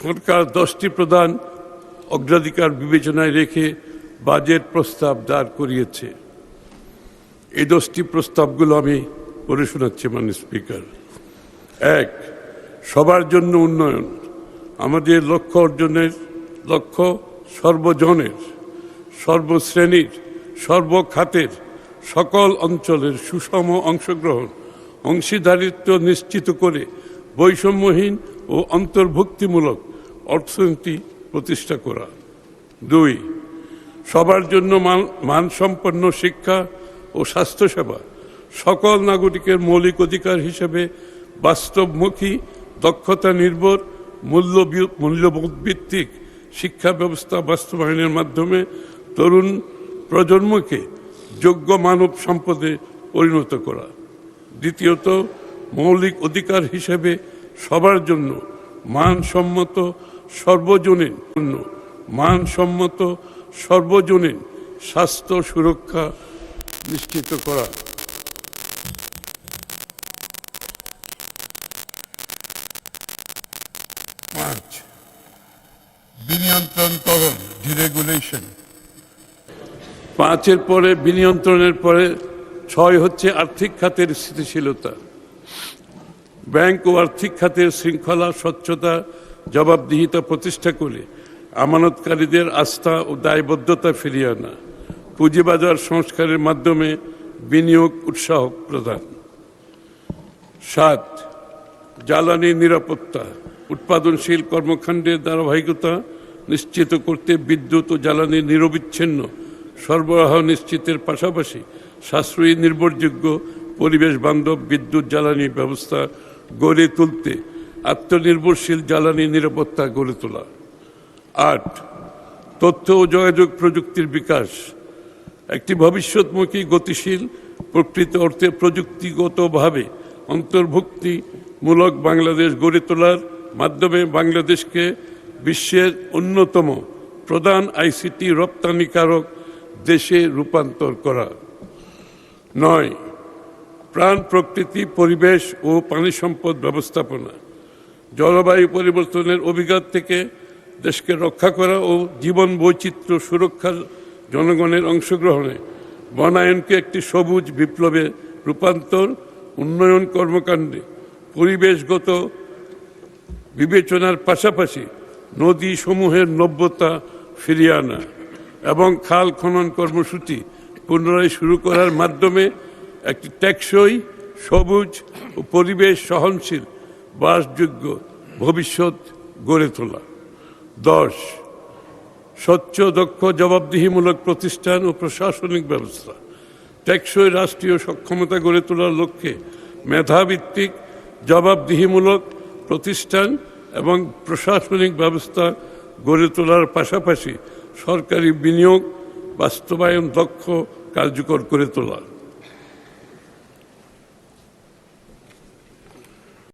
সরকার 10টি প্রধান অগ্রাধিকার বিবেচনায় রেখে বাজেট প্রস্তাব দাঁড় করিয়েছে। এই 10টি প্রস্তাবগুলো আমি পড়ে শোনাচ্ছি মাননীয় স্পিকার। 1, সবার জন্য উন্নয়ন। আমাদের লক্ষ্য অর্জনের লক্ষ্য সর্বজনের, সর্বশ্রেণীর, সর্বখাতের, সকল অঞ্চলের সুষম অংশগ্রহণ, অংশীদারিত্ব নিশ্চিত করে বৈষম্যহীন ও অন্তর্ভুক্তিমূলক অর্থনীতি প্রতিষ্ঠা করা। 2, সবার জন্য মানসম্পন্ন শিক্ষা ও স্বাস্থ্যসেবা সকল নাগরিকের মৌলিক অধিকার হিসেবে বাস্তবমুখী, দক্ষতা নির্ভর, মূল্যবোধ ভিত্তিক শিক্ষা ব্যবস্থা বাস্তবায়নের মাধ্যমে তরুণ প্রজন্মকে যোগ্য মানব সম্পদে পরিণত করা। দ্বিতীয়ত, মৌলিক অধিকার হিসেবে সবার জন্য মানসম্মত সর্বজনীন স্বাস্থ্য সুরক্ষা নিশ্চিত করা। 5, বিনিয়ন্ত্রণকরণ, ডিরেগুলেশন। 5-এর পরে বিনিয়ন্ত্রণের পরে 6 হচ্ছে আর্থিক খাতের স্থিতিশীলতা। ব্যাংক ও আর্থিক খাতের শৃঙ্খলা, স্বচ্ছতা, জবাবদিহিতা প্রতিষ্ঠা করে আমানতকারীদের আস্থা ও দায়বদ্ধতা ফিরিয়ে আনা। পুঁজিবাজার সংস্কারের মাধ্যমে বিনিয়োগ উৎসাহ প্রদান। 7, জ্বালানি নিরাপত্তা। উৎপাদনশীল কর্মকাণ্ডের ধারাবাহিকতা নিশ্চিত করতে বিদ্যুৎ ও জ্বালানি নিরবিচ্ছিন্ন সরবরাহ নিশ্চিতের পাশাপাশি সাশ্রয়ী, নির্ভরযোগ্য, পরিবেশ বান্ধব বিদ্যুৎ জ্বালানি ব্যবস্থা গড়ে তুলতে আত্মনির্ভরশীল জ্বালানি নিরাপত্তা গড়ে তোলা। 8, তথ্য ও যোগাযোগ প্রযুক্তির বিকাশ। একটি ভবিষ্যৎমুখী, গতিশীল, প্রকৃত অর্থে প্রযুক্তিগতভাবে অন্তর্ভুক্তিমূলক বাংলাদেশ গড়ে তোলার মাধ্যমে বাংলাদেশকে বিশ্বের অন্যতম প্রধান আইসিটি রপ্তানিকারক দেশে রূপান্তর করা। 9, প্রাণ প্রকৃতি, পরিবেশ ও পানি সম্পদ ব্যবস্থাপনা। জলবায়ু পরিবর্তনের অভিঘাত থেকে দেশকে রক্ষা করা ও জীবন বৈচিত্র্য সুরক্ষার জনগণের অংশগ্রহণে বনায়নকে একটি সবুজ বিপ্লবে রূপান্তর, উন্নয়ন কর্মকাণ্ডে পরিবেশগত বিবেচনার পাশাপাশি নদী সমূহের নব্যতা ফিরিয়ে আনা এবং খাল খনন কর্মসূচি পুনরায় শুরু করার মাধ্যমে একটি টেকসই, সবুজ ও পরিবেশ সহনশীল বাসযোগ্য ভবিষ্যৎ গড়ে তোলা। 10, স্বচ্ছ, দক্ষ, জবাবদিহিমূলক প্রতিষ্ঠান ও প্রশাসনিক ব্যবস্থা। টেকসই রাষ্ট্রীয় সক্ষমতা গড়ে তোলার লক্ষ্যে মেধাভিত্তিক, জবাবদিহিমূলক প্রতিষ্ঠান এবং প্রশাসনিক ব্যবস্থা গড়ে তোলার পাশাপাশি সরকারি বিনিয়োগ বাস্তবায়ন দক্ষ, কার্যকর করে তোলা।